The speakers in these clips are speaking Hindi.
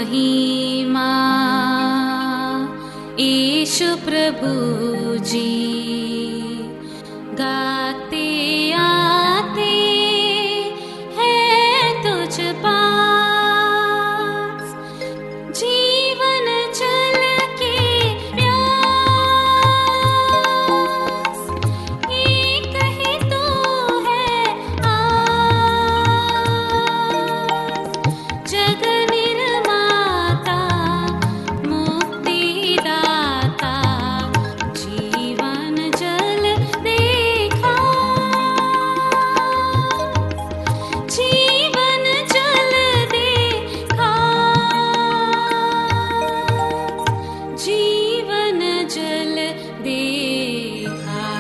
महिमा यीशु प्रभु जी गाते आते हैं तुझ पास जीवन जल के प्यास एक ही तो है आस जग निर्माता मुक्तिदाता जीवन जल देखा जीवन जल देखा जीवन जल देखा।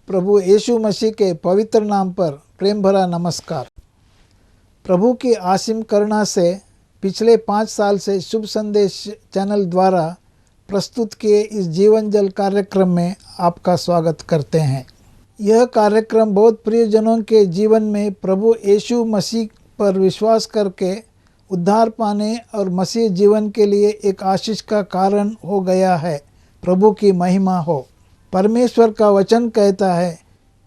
प्रभु यीशु मसीह के पवित्र नाम पर प्रेम भरा नमस्कार। प्रभु की असीम करुणा से पिछले 5 साल से शुभ संदेश चैनल द्वारा प्रस्तुत किए इस जीवन जल कार्यक्रम में आपका स्वागत करते हैं। यह कार्यक्रम बहुत प्रियजनों के जीवन में प्रभु यीशु मसीह पर विश्वास करके उद्धार पाने और मसीह जीवन के लिए एक आशीष का कारण हो गया है। प्रभु की महिमा हो। परमेश्वर का वचन कहता है,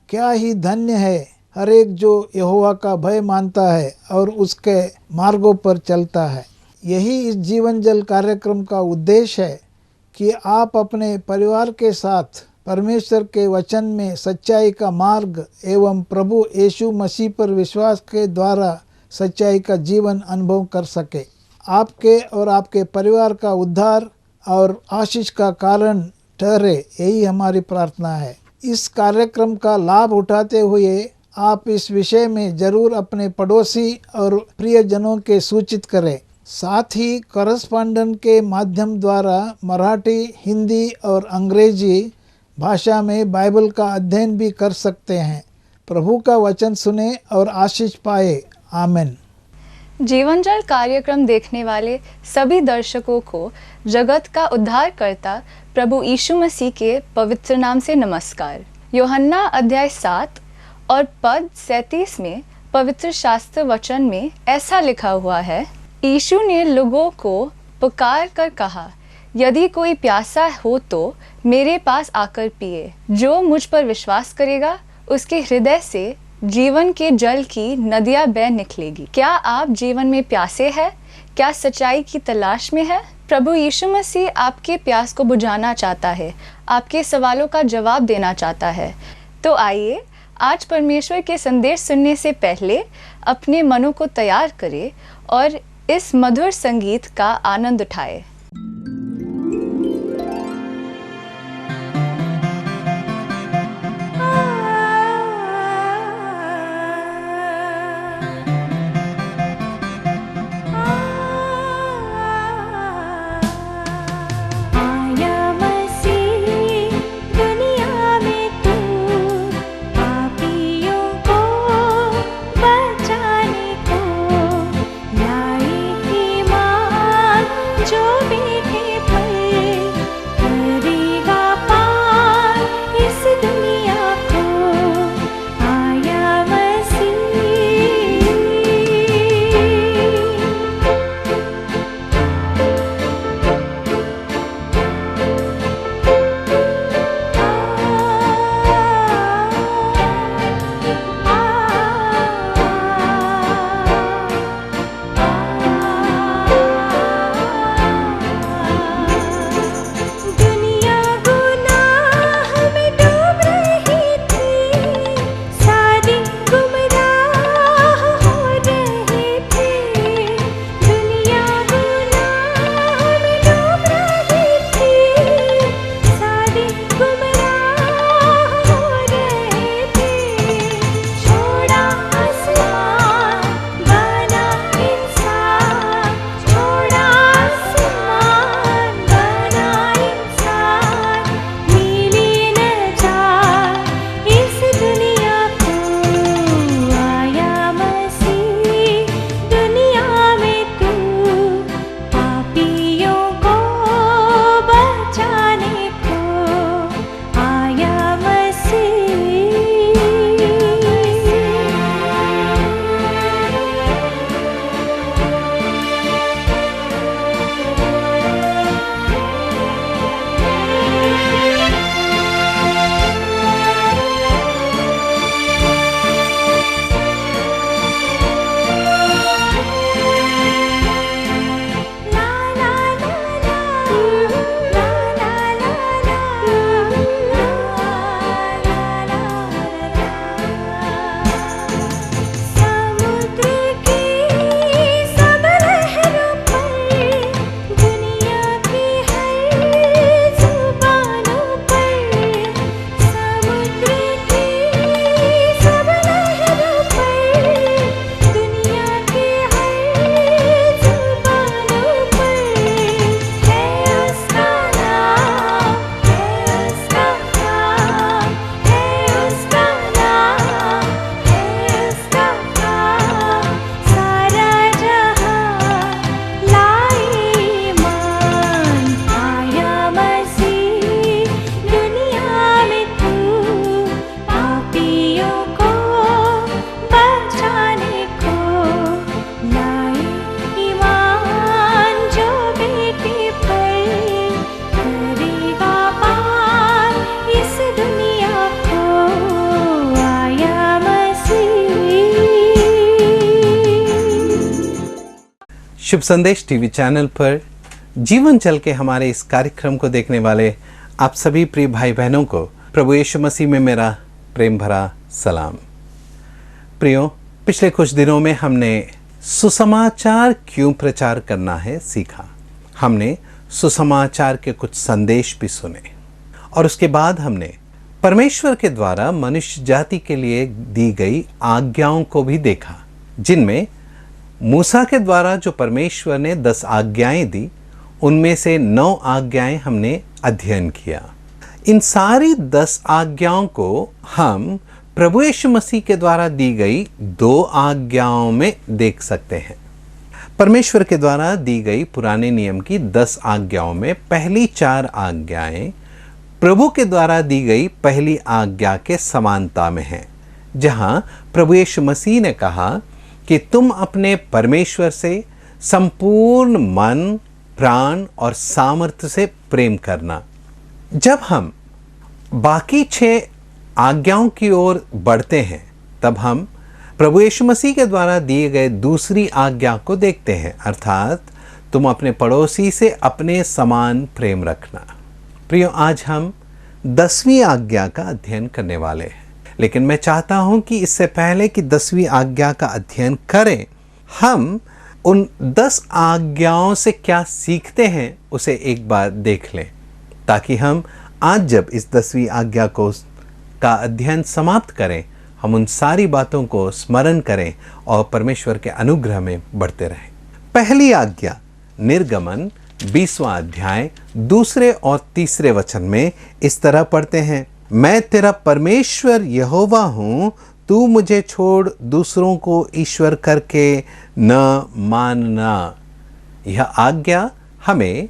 क्या ही धन्य है हर एक जो यहोवा का भय मानता है और उसके मार्गों पर चलता है। यही इस जीवन जल कार्यक्रम का उद्देश्य है कि आप अपने परिवार के साथ परमेश्वर के वचन में सच्चाई का मार्ग एवं प्रभु यीशु मसीह पर विश्वास के द्वारा सच्चाई का जीवन अनुभव कर सके। आपके और आपके परिवार का उद्धार और आशीष का कारण ठहरे, यही हमारी प्रार्थना है। इस कार्यक्रम का लाभ उठाते हुए आप इस विषय में जरूर अपने पड़ोसी और प्रियजनों के सूचित करें। साथ ही करस्पॉन्डेंट के माध्यम द्वारा मराठी, हिंदी और अंग्रेजी भाषा में बाइबल का अध्ययन भी कर सकते हैं। प्रभु का वचन सुने और आशीष पाए। आमीन। जीवन जल कार्यक्रम देखने वाले सभी दर्शकों को जगत का उद्धारकर्ता प्रभु यीशु मसीह के पवित्र नाम से नमस्कार। यूहन्ना अध्याय 7 और पद 37 में पवित्र शास्त्र वचन में ऐसा लिखा हुआ है, यीशु ने लोगों को पुकार कर कहा, यदि कोई प्यासा हो तो मेरे पास आकर पिए। जो मुझ पर विश्वास करेगा उसके हृदय से जीवन के जल की नदियां बह निकलेगी। क्या आप जीवन में प्यासे हैं? क्या सच्चाई की तलाश में है? प्रभु यीशु मसीह आपके प्यास को बुझाना चाहता है, आपके सवालों का जवाब देना चाहता है। तो आइए आज परमेश्वर के संदेश सुनने से पहले अपने मनों को तैयार करें और इस मधुर संगीत का आनंद उठाएं। जो शुभ संदेश टीवी चैनल पर जीवन चल के हमारे इस कार्यक्रम को देखने वाले आप सभी प्रिय भाई बहनों को प्रभु यीशु मसीह में मेरा प्रेम भरा सलाम। प्रियो, पिछले कुछ दिनों में हमने सुसमाचार क्यों प्रचार करना है सीखा। हमने सुसमाचार के कुछ संदेश भी सुने और उसके बाद हमने परमेश्वर के द्वारा मनुष्य जाति के लिए दी गई आज्ञाओं को भी देखा, जिनमें मूसा के द्वारा जो परमेश्वर ने 10 आज्ञाएं दी, उनमें से 9 आज्ञाएं हमने अध्ययन किया। इन सारी 10 आज्ञाओं को हम प्रभु यीशु मसीह के द्वारा दी गई 2 आज्ञाओं में देख सकते हैं। परमेश्वर के द्वारा दी गई पुराने नियम की 10 आज्ञाओं में पहली 4 आज्ञाएं प्रभु के द्वारा दी गई पहली आज्ञा के समानता में हैं, जहां प्रभु यीशु मसीह ने कहा कि तुम अपने परमेश्वर से संपूर्ण मन, प्राण और सामर्थ्य से प्रेम करना। जब हम बाकी 6 आज्ञाओं की ओर बढ़ते हैं, तब हम प्रभु यीशु मसीह के द्वारा दिए गए दूसरी आज्ञा को देखते हैं, अर्थात तुम अपने पड़ोसी से अपने समान प्रेम रखना। प्रियो, आज हम 10वीं आज्ञा का अध्ययन करने वाले हैं, लेकिन मैं चाहता हूं कि इससे पहले कि 10वीं आज्ञा का अध्ययन करें, हम उन 10 आज्ञाओं से क्या सीखते हैं उसे एक बार देख लें, ताकि हम आज जब इस 10वीं आज्ञा का अध्ययन समाप्त करें, हम उन सारी बातों को स्मरण करें और परमेश्वर के अनुग्रह में बढ़ते रहें। पहली आज्ञा निर्गमन 20वां अध्याय 2 और 3 वचन में इस तरह पढ़ते हैं, मैं तेरा परमेश्वर यहोवा हूं, तू मुझे छोड़ दूसरों को ईश्वर करके न मानना। यह आज्ञा हमें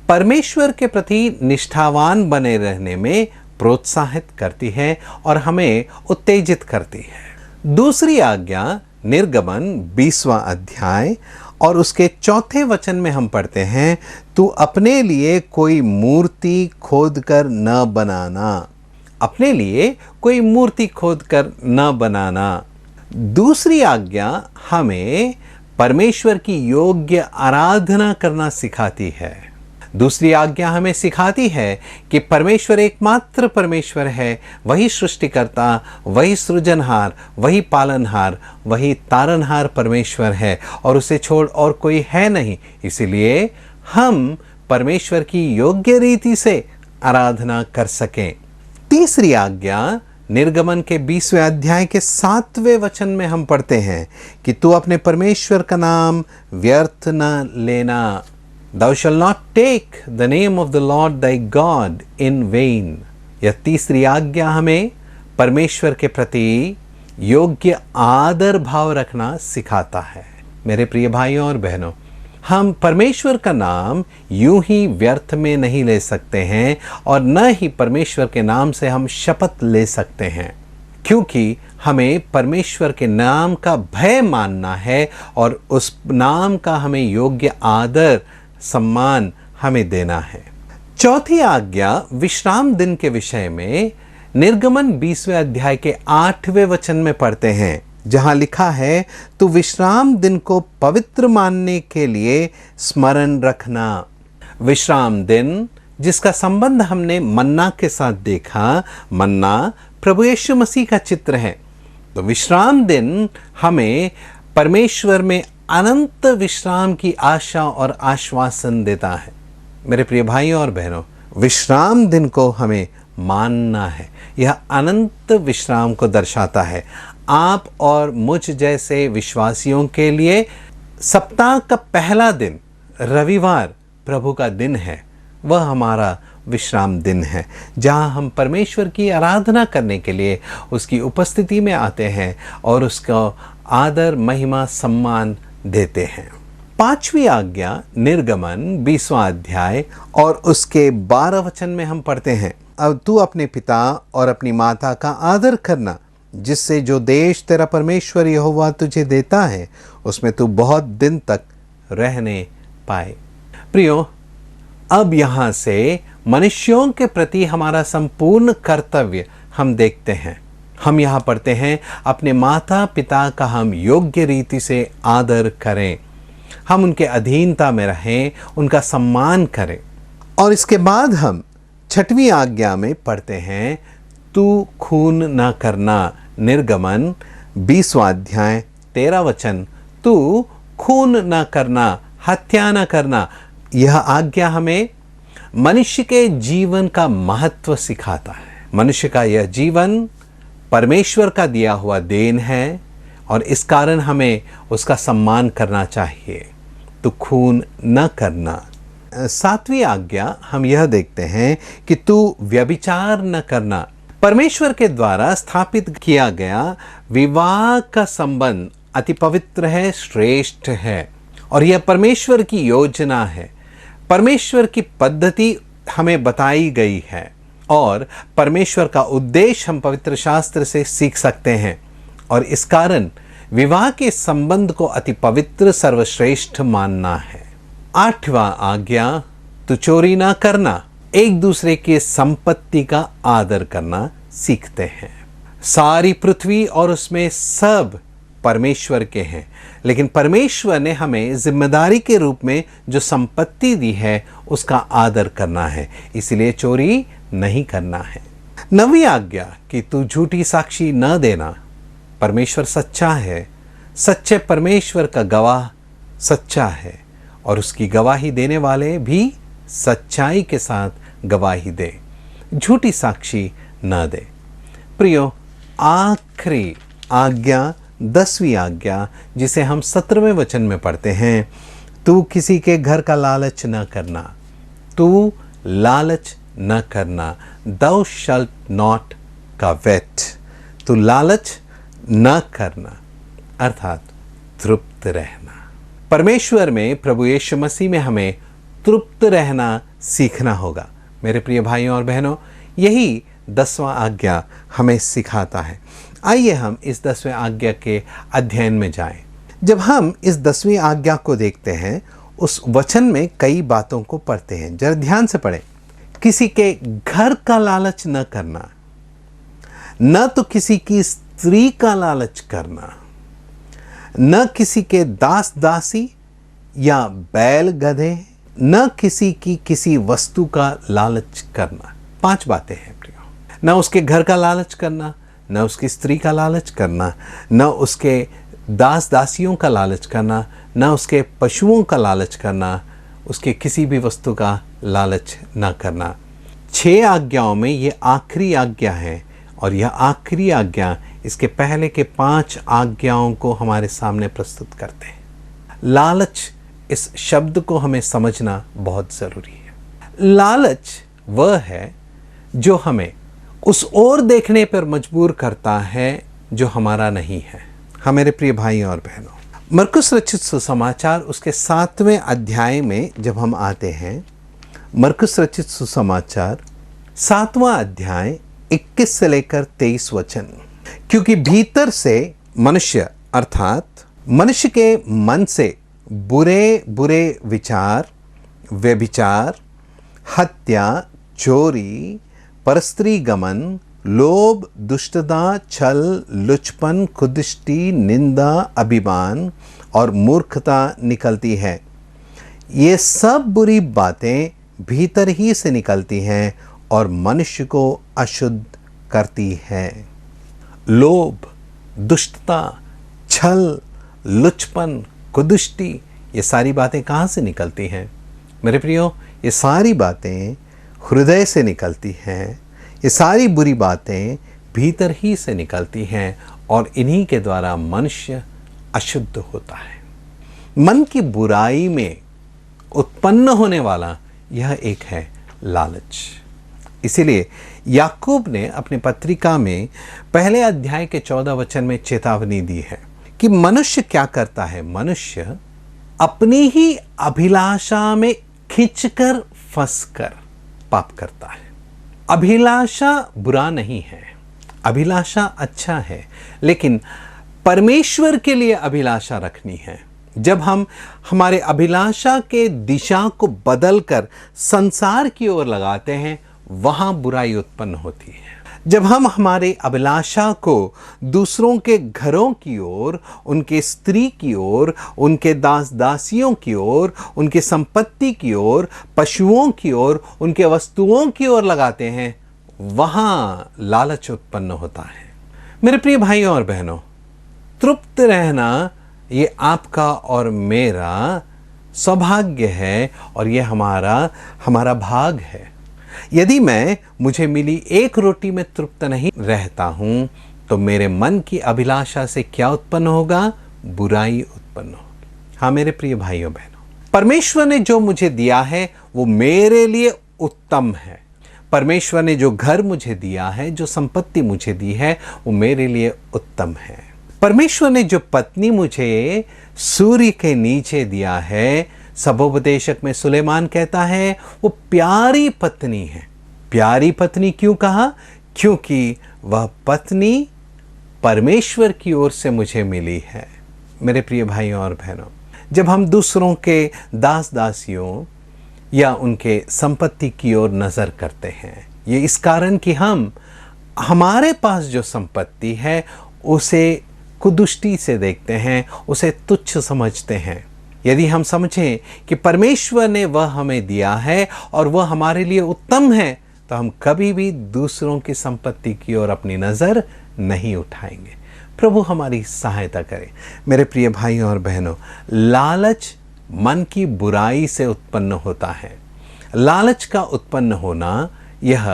परमेश्वर के प्रति निष्ठावान बने रहने में प्रोत्साहित करती है और हमें उत्तेजित करती है। दूसरी आज्ञा निर्गमन 20वां अध्याय और उसके 4 वचन में हम पढ़ते हैं, तू अपने लिए कोई मूर्ति खोदकर न बनाना। अपने लिए कोई मूर्ति खोदकर न बनाना। दूसरी आज्ञा हमें परमेश्वर की योग्य आराधना करना सिखाती है। दूसरी आज्ञा हमें सिखाती है कि परमेश्वर एकमात्र परमेश्वर है, वही सृष्टिकर्ता, वही सृजनहार, वही पालनहार, वही तारनहार परमेश्वर है और उसे छोड़ और कोई है नहीं। इसलिए हम परमेश्वर की योग्य रीति से आराधना कर सकें। तीसरी आज्ञा निर्गमन के 20वें अध्याय के 7वें वचन में हम पढ़ते हैं कि तू अपने परमेश्वर का नाम व्यर्थ न लेना। Thou shalt not take the name of the Lord thy God in vain. यह तीसरी आज्ञा हमें परमेश्वर के प्रति योग्य आदर भाव रखना सिखाता है। मेरे प्रिय भाइयों और बहनों, हम परमेश्वर का नाम यूं ही व्यर्थ में नहीं ले सकते हैं और न ही परमेश्वर के नाम से हम शपथ ले सकते हैं, क्योंकि हमें परमेश्वर के नाम का भय मानना है और उस नाम का हमें योग्य आदर सम्मान हमें देना है। चौथी आज्ञा विश्राम दिन के विषय में निर्गमन 20वें अध्याय के 8वें वचन में पढ़ते हैं, जहां लिखा है, तू विश्राम दिन को पवित्र मानने के लिए स्मरण रखना। विश्राम दिन जिसका संबंध हमने मन्ना के साथ देखा, मन्ना प्रभु यीशु मसीह का चित्र है। तो विश्राम दिन हमें परमेश्वर में अनंत विश्राम की आशा और आश्वासन देता है। मेरे प्रिय भाइयों और बहनों, विश्राम दिन को हमें मानना है। यह अनंत विश्राम को दर्शाता है। आप और मुझ जैसे विश्वासियों के लिए सप्ताह का पहला दिन रविवार प्रभु का दिन है। वह हमारा विश्राम दिन है, जहां हम परमेश्वर की आराधना करने के लिए उसकी उपस्थिति में आते हैं और उसका आदर, महिमा, सम्मान देते हैं। 5वीं आज्ञा निर्गमन 20वां अध्याय और उसके 12 वचन में हम पढ़ते हैं, अब तू अपने पिता और अपनी माता का आदर करना, जिससे जो देश तेरा परमेश्वर यहोवा तुझे देता है उसमें तू बहुत दिन तक रहने पाए। प्रियो, अब यहाँ से मनुष्यों के प्रति हमारा संपूर्ण कर्तव्य हम देखते हैं। हम यहाँ पढ़ते हैं, अपने माता पिता का हम योग्य रीति से आदर करें। हम उनके अधीनता में रहें, उनका सम्मान करें। और इसके बाद हम 6वीं आज्ञा में पढ़ते हैं, तू खून न करना। निर्गमन 20वां अध्याय 13 वचन, तू खून न करना, हत्या न करना। यह आज्ञा हमें मनुष्य के जीवन का महत्व सिखाता है। मनुष्य का यह जीवन परमेश्वर का दिया हुआ देन है और इस कारण हमें उसका सम्मान करना चाहिए। तो खून न करना। 7वीं आज्ञा हम यह देखते हैं कि तू व्यभिचार न करना। परमेश्वर के द्वारा स्थापित किया गया विवाह का संबंध अति पवित्र है, श्रेष्ठ है और यह परमेश्वर की योजना है। परमेश्वर की पद्धति हमें बताई गई है और परमेश्वर का उद्देश्य हम पवित्र शास्त्र से सीख सकते हैं और इस कारण विवाह के संबंध को अति पवित्र सर्वश्रेष्ठ मानना है। 8वां आज्ञा, तू चोरी ना करना। एक दूसरे की संपत्ति का आदर करना सीखते हैं। सारी पृथ्वी और उसमें सब परमेश्वर के हैं, लेकिन परमेश्वर ने हमें जिम्मेदारी के रूप में जो संपत्ति दी है उसका आदर करना है, इसलिए चोरी नहीं करना है। 9वीं आज्ञा कि तू झूठी साक्षी न देना। परमेश्वर सच्चा है, सच्चे परमेश्वर का गवाह सच्चा है और उसकी गवाही देने वाले भी सच्चाई के साथ गवाही दे, झूठी साक्षी न दे। प्रियो, आखिरी आज्ञा 10वीं आज्ञा जिसे हम 17वें वचन में पढ़ते हैं, तू किसी के घर का लालच न करना। तू लालच न करना। Thou shalt not covet। तू लालच न करना अर्थात तृप्त रहना। परमेश्वर में, प्रभु यीशु मसीह में हमें तृप्त रहना सीखना होगा। मेरे प्रिय भाइयों और बहनों, यही 10वां आज्ञा हमें सिखाता है। आइए हम इस 10वें आज्ञा के अध्ययन में जाएं। जब हम इस 10वीं आज्ञा को देखते हैं, उस वचन में कई बातों को पढ़ते हैं। जरा ध्यान से पढ़ें। किसी के घर का लालच न करना, न तो किसी की स्त्री का लालच करना, न किसी के दास दासी या बैल गधे, न किसी की किसी वस्तु का लालच करना। 5 बातें हैं प्रियो। न उसके घर का लालच करना, न उसकी स्त्री का लालच करना, न उसके दास दासियों का लालच करना, न उसके पशुओं का लालच करना, उसके किसी भी वस्तु का लालच न करना। 6 आज्ञाओं में ये आखिरी आज्ञा है और यह आखिरी आज्ञा इसके पहले के 5 आज्ञाओं को हमारे सामने प्रस्तुत करते हैं। लालच, इस शब्द को हमें समझना बहुत ज़रूरी है। लालच वह है जो हमें उस ओर देखने पर मजबूर करता है जो हमारा नहीं है। हाँ मेरे प्रिय भाइयों और बहनों, मरकुस रचित सुसमाचार उसके 7वें अध्याय में जब हम आते हैं, मरकुस रचित सुसमाचार 7वां अध्याय 21 से लेकर 23 वचन, क्योंकि भीतर से मनुष्य अर्थात मनुष्य के मन से बुरे बुरे विचार, व्यभिचार, हत्या, चोरी, परस्त्री गमन, लोभ, दुष्टता, छल, लुचपन, खुदिष्टी, निंदा, अभिमान और मूर्खता निकलती है। ये सब बुरी बातें भीतर ही से निकलती हैं और मनुष्य को अशुद्ध करती हैं। लोभ, दुष्टता, छल, लुचपन, खुदिष्टी, ये सारी बातें कहाँ से निकलती हैं? मेरे प्रियो, ये सारी बातें हृदय से निकलती हैं। ये सारी बुरी बातें भीतर ही से निकलती हैं और इन्हीं के द्वारा मनुष्य अशुद्ध होता है। मन की बुराई में उत्पन्न होने वाला यह एक है लालच। इसीलिए याकूब ने अपनी पत्रिका में पहले अध्याय के 14 वचन में चेतावनी दी है कि मनुष्य क्या करता है। मनुष्य अपनी ही अभिलाषा में खिंचकर फंसकर पाप करता है। अभिलाषा बुरा नहीं है, अभिलाषा अच्छा है, लेकिन परमेश्वर के लिए अभिलाषा रखनी है। जब हम हमारे अभिलाषा के दिशा को बदलकर संसार की ओर लगाते हैं, वहां बुराई उत्पन्न होती है। जब हम हमारे अभिलाषा को दूसरों के घरों की ओर, उनके स्त्री की ओर, उनके दास दासियों की ओर, उनकी संपत्ति की ओर, पशुओं की ओर, उनके वस्तुओं की ओर लगाते हैं, वहां लालच उत्पन्न होता है। मेरे प्रिय भाइयों और बहनों, तृप्त रहना ये आपका और मेरा सौभाग्य है और ये हमारा भाग है। यदि मैं मुझे मिली एक रोटी में तृप्त नहीं रहता हूं तो मेरे मन की अभिलाषा से क्या उत्पन्न होगा? बुराई उत्पन्न होगी। हाँ मेरे प्रिय भाइयों बहनों, परमेश्वर ने जो मुझे दिया है वो मेरे लिए उत्तम है। परमेश्वर ने जो घर मुझे दिया है, जो संपत्ति मुझे दी है, वो मेरे लिए उत्तम है। परमेश्वर ने जो पत्नी मुझे सूर्य के नीचे दिया है, सबोपदेशक में सुलेमान कहता है वो प्यारी पत्नी है। प्यारी पत्नी क्यों कहा? क्योंकि वह पत्नी परमेश्वर की ओर से मुझे मिली है। मेरे प्रिय भाइयों और बहनों, जब हम दूसरों के दास दासियों या उनके संपत्ति की ओर नजर करते हैं, ये इस कारण कि हम हमारे पास जो संपत्ति है उसे कुदृष्टि से देखते हैं, उसे तुच्छ समझते हैं। यदि हम समझें कि परमेश्वर ने वह हमें दिया है और वह हमारे लिए उत्तम है, तो हम कभी भी दूसरों की संपत्ति की ओर अपनी नज़र नहीं उठाएंगे। प्रभु हमारी सहायता करे। मेरे प्रिय भाइयों और बहनों, लालच मन की बुराई से उत्पन्न होता है। लालच का उत्पन्न होना यह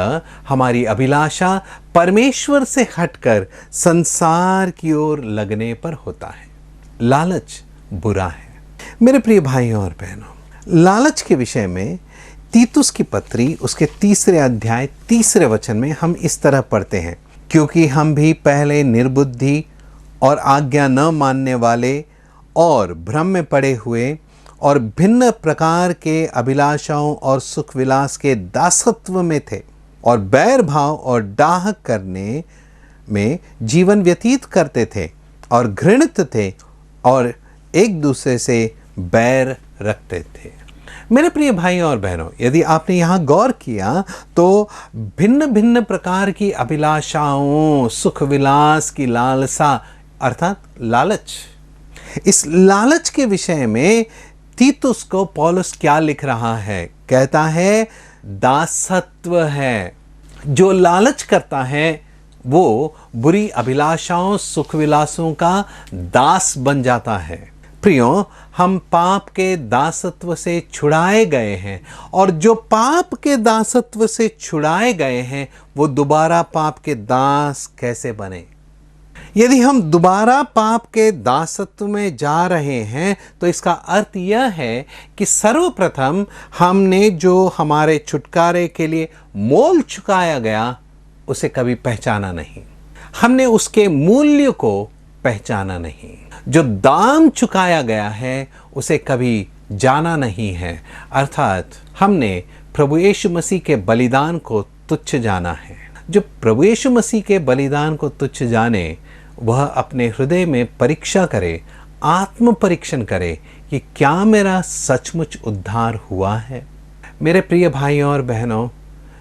हमारी अभिलाषा परमेश्वर से हटकर संसार की ओर लगने पर होता है। लालच बुरा है। मेरे प्रिय भाइयों और बहनों, लालच के विषय में तीतुस की पत्री उसके 3 अध्याय 3 वचन में हम इस तरह पढ़ते हैं, क्योंकि हम भी पहले निर्बुद्धि और आज्ञा न मानने वाले और भ्रम में पड़े हुए और भिन्न प्रकार के अभिलाषाओं और सुख विलास के दासत्व में थे और बैर भाव और डाह करने में जीवन व्यतीत करते थे और घृणित थे और एक दूसरे से बैर रखते थे। मेरे प्रिय भाइयों और बहनों, यदि आपने यहाँ गौर किया तो भिन्न भिन्न प्रकार की अभिलाषाओं, सुख विलास की लालसा अर्थात लालच, इस लालच के विषय में तीतुस को पौलुस क्या लिख रहा है? कहता है दासत्व है। जो लालच करता है वो बुरी अभिलाषाओं, सुख विलासों का दास बन जाता है। प्रियो, हम पाप के दासत्व से छुड़ाए गए हैं और जो पाप के दासत्व से छुड़ाए गए हैं वो दोबारा पाप के दास कैसे बने? यदि हम दोबारा पाप के दासत्व में जा रहे हैं तो इसका अर्थ यह है कि सर्वप्रथम हमने जो हमारे छुटकारे के लिए मोल चुकाया गया उसे कभी पहचाना नहीं, हमने उसके मूल्य को पहचाना नहीं, जो दाम चुकाया गया है उसे कभी जाना नहीं है। अर्थात हमने प्रभु यीशु मसीह के बलिदान को तुच्छ जाना है। जो प्रभु यीशु मसीह के बलिदान को तुच्छ जाने, वह अपने हृदय में परीक्षा करे, आत्म परीक्षण करे कि क्या मेरा सचमुच उद्धार हुआ है। मेरे प्रिय भाइयों और बहनों,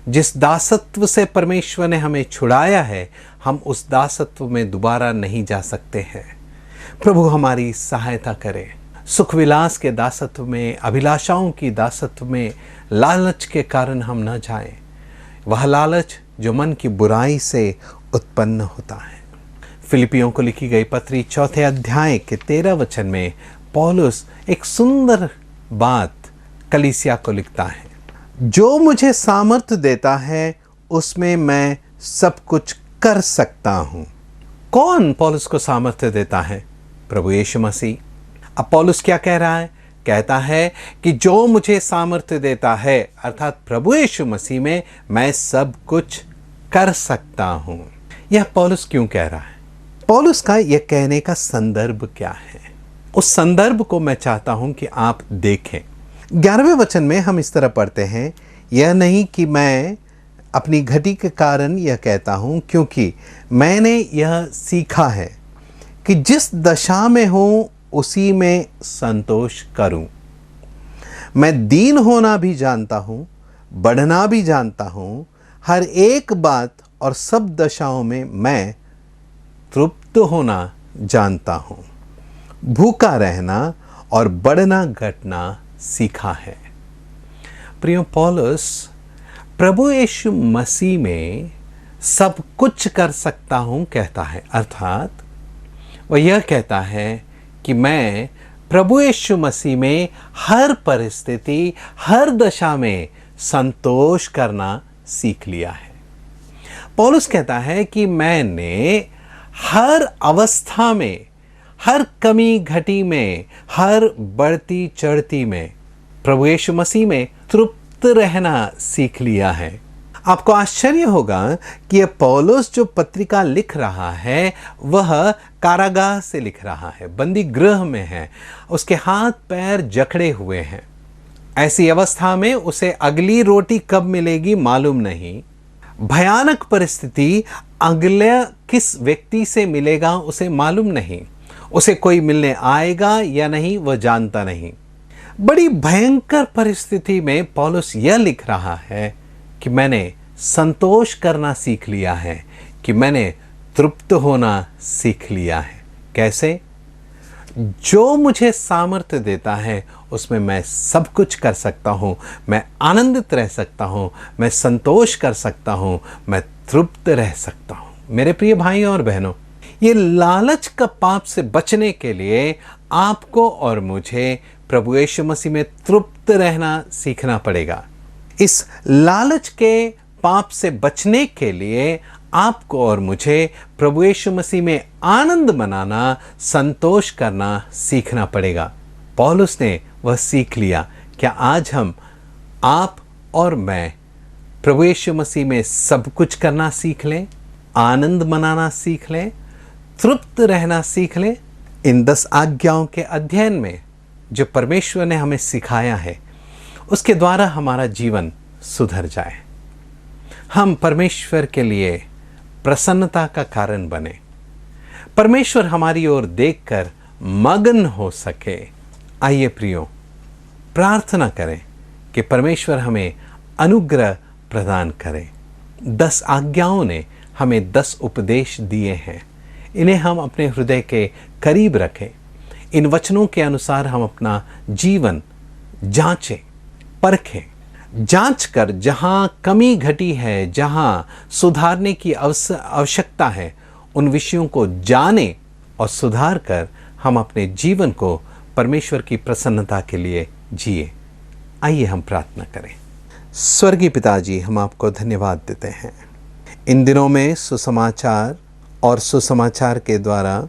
जिस दासत्व से परमेश्वर ने हमें छुड़ाया है, हम उस दासत्व में दोबारा नहीं जा सकते हैं। प्रभु हमारी सहायता करे। सुख विलास के दासत्व में, अभिलाषाओं की दासत्व में, लालच के कारण हम न जाएं। वह लालच जो मन की बुराई से उत्पन्न होता है। फिलिपियों को लिखी गई पत्री 4 अध्याय के 13 वचन में पौलुस एक सुंदर बात कलीसिया को लिखता है, जो मुझे सामर्थ्य देता है उसमें मैं सब कुछ कर सकता हूं। कौन पौलुस को सामर्थ्य देता है? प्रभु यीशु मसीह। अब पौलुस क्या कह रहा है? कहता है कि जो मुझे सामर्थ्य देता है, अर्थात प्रभु यीशु मसीह में मैं सब कुछ कर सकता हूं। यह पौलुस क्यों कह रहा है? पौलुस का यह कहने का संदर्भ क्या है? उस संदर्भ को मैं चाहता हूं कि आप देखें। 11वें वचन में हम इस तरह पढ़ते हैं, यह नहीं कि मैं अपनी घटी के कारण यह कहता हूं, क्योंकि मैंने यह सीखा है कि जिस दशा में हूं उसी में संतोष करूं। मैं दीन होना भी जानता हूं, बढ़ना भी जानता हूं, हर एक बात और सब दशाओं में मैं तृप्त होना जानता हूं। भूखा रहना और बढ़ना घटना सीखा है। प्रिय पौलुस प्रभु यीशु मसीह में सब कुछ कर सकता हूं कहता है, अर्थात वह यह कहता है कि मैं प्रभु यीशु मसीह में हर परिस्थिति, हर दशा में संतोष करना सीख लिया है। पौलुस कहता है कि मैंने हर अवस्था में, हर कमी घटी में, हर बढ़ती चढ़ती में प्रभु यीशु मसीह में तृप्त रहना सीख लिया है। आपको आश्चर्य होगा कि यह पौलुस जो पत्रिका लिख रहा है वह कारागार से लिख रहा है, बंदी गृह में है, उसके हाथ पैर जकड़े हुए हैं। ऐसी अवस्था में उसे अगली रोटी कब मिलेगी मालूम नहीं। भयानक परिस्थिति अगले किस व्यक्ति से मिलेगा उसे मालूम नहीं। उसे कोई मिलने आएगा या नहीं वह जानता नहीं। बड़ी भयंकर परिस्थिति में पौलुस यह लिख रहा है कि मैंने संतोष करना सीख लिया है, कि मैंने तृप्त होना सीख लिया है। कैसे? जो मुझे सामर्थ्य देता है उसमें मैं सब कुछ कर सकता हूं, मैं आनंदित रह सकता हूं, मैं संतोष कर सकता हूं, मैं तृप्त रह सकता हूं। मेरे प्रिय भाइयों और बहनों, ये लालच का पाप से बचने के लिए आपको और मुझे प्रभु यीशु मसीह में तृप्त रहना सीखना पड़ेगा। इस लालच के पाप से बचने के लिए आपको और मुझे प्रभु यीशु मसीह में आनंद मनाना, संतोष करना सीखना पड़ेगा। पौलुस ने वह सीख लिया। क्या आज हम, आप और मैं प्रभु यीशु मसीह में सब कुछ करना सीख लें, आनंद मनाना सीख लें, तृप्त रहना सीख लें? इन 10 आज्ञाओं के अध्ययन में जो परमेश्वर ने हमें सिखाया है उसके द्वारा हमारा जीवन सुधर जाए, हम परमेश्वर के लिए प्रसन्नता का कारण बने, परमेश्वर हमारी ओर देखकर मगन हो सके। आइए प्रियो, प्रार्थना करें कि परमेश्वर हमें अनुग्रह प्रदान करें। 10 आज्ञाओं ने हमें 10 उपदेश दिए हैं, इन्हें हम अपने हृदय के करीब रखें। इन वचनों के अनुसार हम अपना जीवन जांचें, परखें, जांच कर जहां कमी घटी है, जहां सुधारने की आवश्यकता है, उन विषयों को जानें और सुधार कर हम अपने जीवन को परमेश्वर की प्रसन्नता के लिए जिए। आइए हम प्रार्थना करें। स्वर्गीय पिताजी, हम आपको धन्यवाद देते हैं इन दिनों में सुसमाचार और सुसमाचार के द्वारा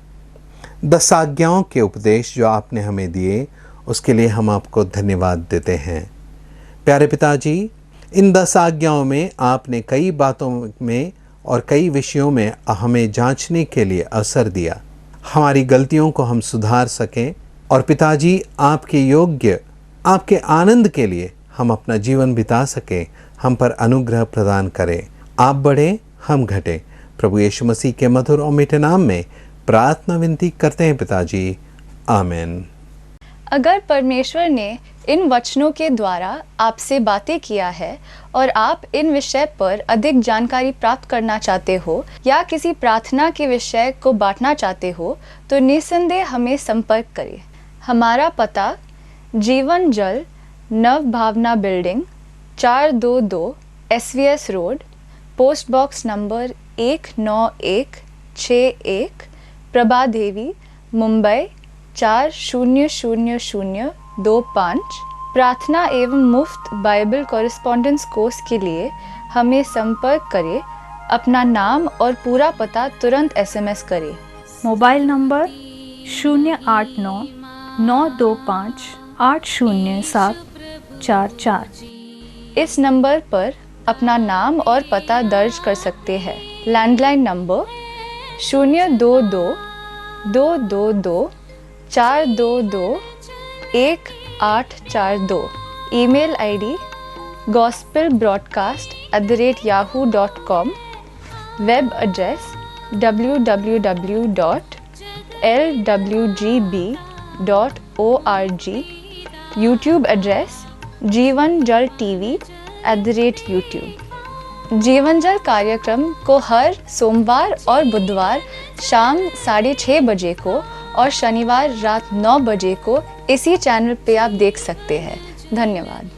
10 आज्ञाओं के उपदेश जो आपने हमें दिए उसके लिए हम आपको धन्यवाद देते हैं। प्यारे पिताजी, इन 10 आज्ञाओं में आपने कई बातों में और कई विषयों में हमें जांचने के लिए अवसर दिया, हमारी गलतियों को हम सुधार सकें और पिताजी आपके योग्य, आपके आनंद के लिए हम अपना जीवन बिता सकें। हम पर अनुग्रह प्रदान करें। आप बढ़े, हम घटे। प्रभु यीशु मसीह के मधुर और मीठे नाम में प्रार्थना विनती करते हैं पिताजी, आमीन। अगर परमेश्वर ने इन वचनों के द्वारा आपसे बातें किया है और आप इन विषय पर अधिक जानकारी प्राप्त करना चाहते हो या किसी प्रार्थना के विषय को बांटना चाहते हो तो निसंदेह हमें संपर्क करें। हमारा पता Jeevan Jal Nav Bhavna building 422 SVS road, post box number 19161, Prabha Devi, Mumbai 400025। प्रार्थना एवं मुफ्त बाइबल कॉरेस्पॉन्डेंस कोर्स के लिए हमें संपर्क करें। अपना नाम और पूरा पता तुरंत SMS करें। Mobile number 089-925-80744। इस नंबर पर अपना नाम और पता दर्ज कर सकते हैं। Landline number 022-222-422-1842। Email ID gospelbroadcast@yahoo.com। Web address www.lwgb.org। YouTube address जीवन जल TV @YouTube। जीवन जल कार्यक्रम को हर सोमवार और बुधवार शाम 6:30 बजे को और शनिवार रात 9 बजे को इसी चैनल पे आप देख सकते हैं। धन्यवाद।